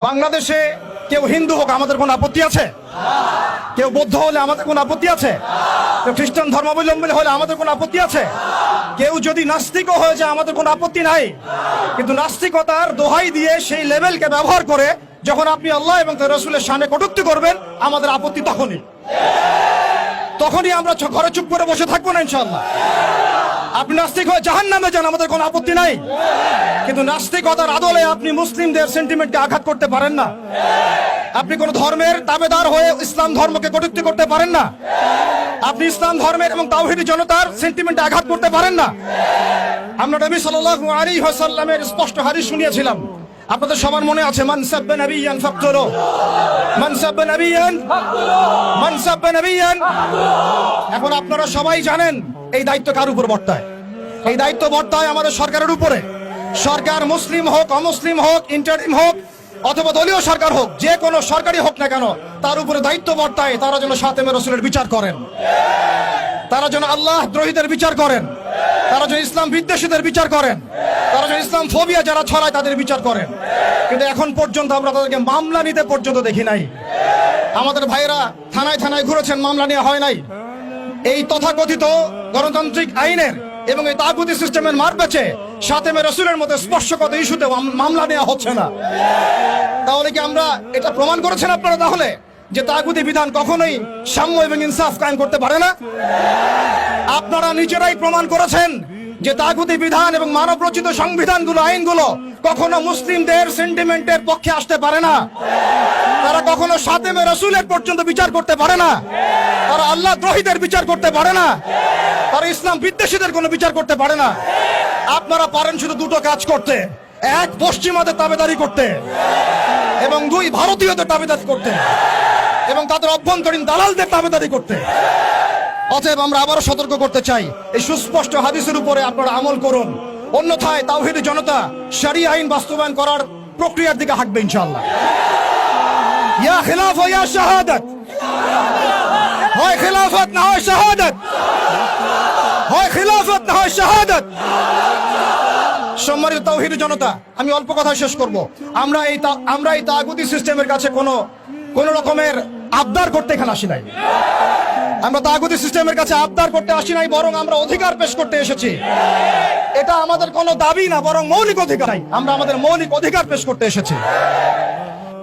বাংলাদেশে কেউ হিন্দু হোক আমাদের কোনো আপত্তি আছে? কেউ বৌদ্ধ হলে আমাদের কোনো আপত্তি আছে? কেউ খ্রিস্টান ধর্মাবলম্বী হলে আমাদের কোনো আপত্তি আছে? কেউ যদি নাস্তিকও হয়ে যায় আমাদের কোনো আপত্তি নাই। কিন্তু নাস্তিকতার দোহাই দিয়ে সেই লেভেলকে ব্যবহার করে যখন আপনি আল্লাহ এবং তার রাসূলের শানে কটূক্তি করবেন, আমাদের আপত্তি তখনই আমরা ঘরে চুপ করে বসে থাকবো না ইনশাআল্লাহ। আপনি নাস্তিক হয়ে জাহান্নামে যান, আমাদের কোনো আপত্তি নাই। কিন্তু নাস্তিকতার আদলে আপনি মুসলিমদের সেন্টিমেন্টকে আঘাত করতে পারেন না। আপনি কোন ধর্মের তাবেদার হয়ে ইসলাম ধর্মকে কটূক্তি করতে পারেন না। আপনি ইসলাম ধর্মের এবং তাওহীদি জনতার সেন্টিমেন্টে আঘাত করতে পারেন না। আমরা নবী সাল্লাল্লাহু আলাইহি ওয়াসাল্লামের স্পষ্ট হাদিস শুনিয়েছিলাম, আপনাদের সবার মনে আছে, মান সাব্বা নাবিয়ান ফাকতুলু, মান সাব্বা নাবিয়ান ফাকতুলু, মান সাব্বা নাবিয়ান। এখন আপনারা সবাই জানেন এই দায়িত্ব কার উপর বর্তায়? এই দায়িত্ব বর্তায় আমাদের সরকারের উপরে। সরকার মুসলিম হোক, অমুসলিম হোক, ইন্টারিম হোক অথবা দলীয় সরকার হোক, যে কোনো সরকারি হোক না কেন, তার উপরে দায়িত্ব বর্তায় তারা যেন শাতেমে রাসূলের বিচার করেন, তারা যেন আল্লাহ দ্রোহীদের বিচার করেন, তারা যেন ইসলাম বিদ্বেষীদের বিচার করেন, তারা যেন ইসলাম ফোবিয়া যারা ছড়ায় তাদের বিচার করেন। কিন্তু এখন পর্যন্ত আমরা তাদেরকে মামলা নিতে পর্যন্ত দেখি নাই। আমাদের ভাইরা থানায় থানায় ঘুরেছেন, মামলা নেওয়া হয় নাই। এই তথাকথিত গণতান্ত্রিক আইনের এবং এই তাগুতি সিস্টেমের মার পেছে শাতেমে রাসূলের মতো স্পর্শগত ইস্যুতে মামলা নেওয়া হচ্ছে না। তাহলে কি আমরা এটা প্রমাণ করেছেন আপনারা তাহলে যে তাগুতি বিধান কখনোই সাম্য এবং ইনসাফ কায়েম করতে পারে না? আপনারা নিজেরাই প্রমাণ করেছেন যে তাগুতি বিধান এবং মানব রচিত সংবিধানগুলো, আইনগুলো কখনো মুসলিমদের সেন্টিমেন্টের পক্ষে আসতে পারে না। তারা কখনো শাতেমে রাসূলের পর্যন্ত বিচার করতে পারে না। তারা আল্লাহ দ্রোহীদের বিচার করতে পারে না। তারা ইসলাম বিদ্বেষীদের কোনো বিচার করতে পারে না। আপনারা পারেন শুধু দুটো কাজ করতে, এক পশ্চিমাদের তাবেদারি করতে এবং দুই ভারতীয়দের তাবেদারি করতে এবং তাদের অভ্যন্তরীণ দালালদের তাবেদারি করতে। অতএব আমরা আবারও সতর্ক করতে চাই, এই সুস্পষ্ট হাদিসের উপরে আপনারা আমল করুন, অন্যথায় তাওহীদি জনতা শরিয়া আইন বাস্তবায়ন করার প্রক্রিয়ার দিকে হাঁটবে ইনশাআল্লাহ। ইয়া খিলাফ ইয়া শাহাদাত, হয় খিলাফত না হয় শাহাদাত, হয় খিলাফত না হয় শাহাদাত। সম্মানিত তাওহীদি জনতা, আমি অল্প কথা শেষ করব। আমরা এই তাগুতি সিস্টেমের কাছে কোন রকমের আবদার করতে এখানে আসি নাই। আমরা তাগুতি সিস্টেমের কাছে আবদার করতে আসি নাই, বরং আমরা অধিকার পেশ করতে এসেছি। এটা আমাদের কোনো দাবি না, বরং মৌলিক অধিকার। আমরা আমাদের মৌলিক অধিকার পেশ করতে এসেছি।